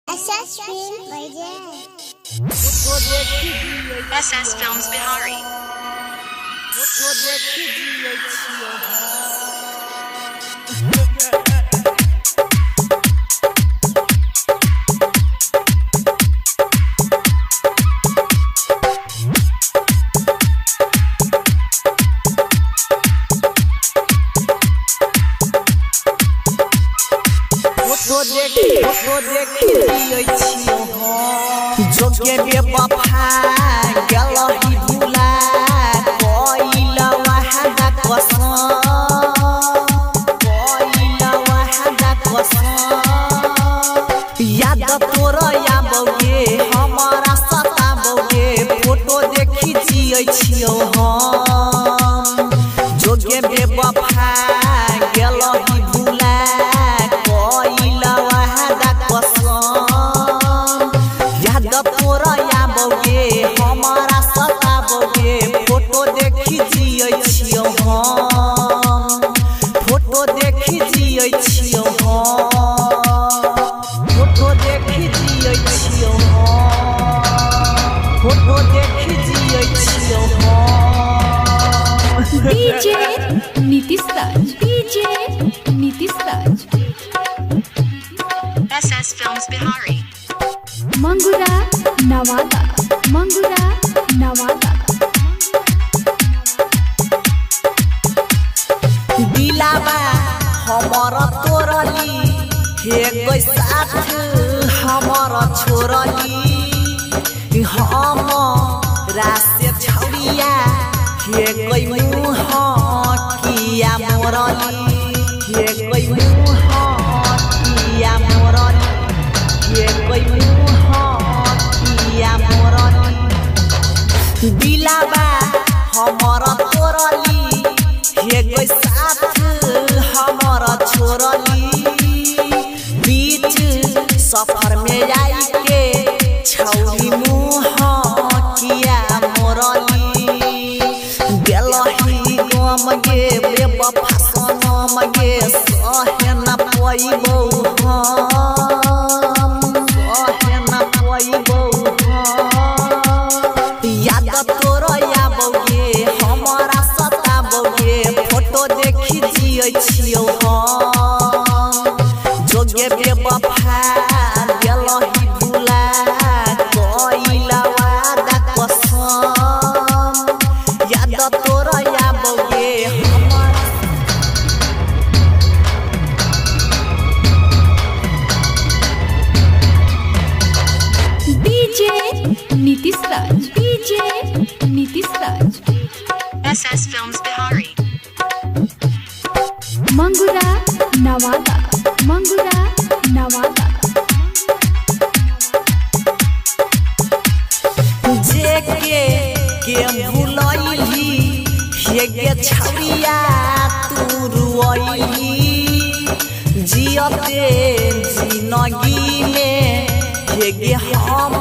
SS Film SS Films Bihari. जोगे बेवफा गेलही भुला कोइला वहादा कसम याद तोरा आबोगे हमारा सताबोगे फोटो देखि जियै छियौ हम जोगे बेवफा गेलही भुला कोइला वहादा कसम याद तोरा आबोगे हमारा सताबोगे फोटो देखि जियै छियौ हम फोटो देखि जियै छियौ हम फोटो देखि जियै छियौ हम फोटो देखि जियै छियौ हम DJ Nitish Raj SS Films Bihari. Mangura Nawada दिलावा हमर तोरली हे कोई साथ हमर छोरली हम रास्ते छौरिया हे कोई मुँह किया मोरली हे कोई मुँह किया मोरली हे कोई मुँह किया मोरली दिलावा हमर तोरली हे कोई साथ हमर छोरली बीच सफर में आई के छौरी मुँह किया मोरली गेलही गम गे बेवफा सनम गे सहे न पइबौ हम सहे न पइबौ याद तोरा आबोगे हमारा सताबोगे फोटो देखि जियै छियौ हम जोगे बेवफा गेलही भुला कोइला वादा कसम याद तोरा आबोगे हमारा DJ Nitish Raj SS Films Bihari. Mangura Nawada जेके के भुलैली हे गे छौरिया तू रुइली जियते जिंदगी में हे गे हम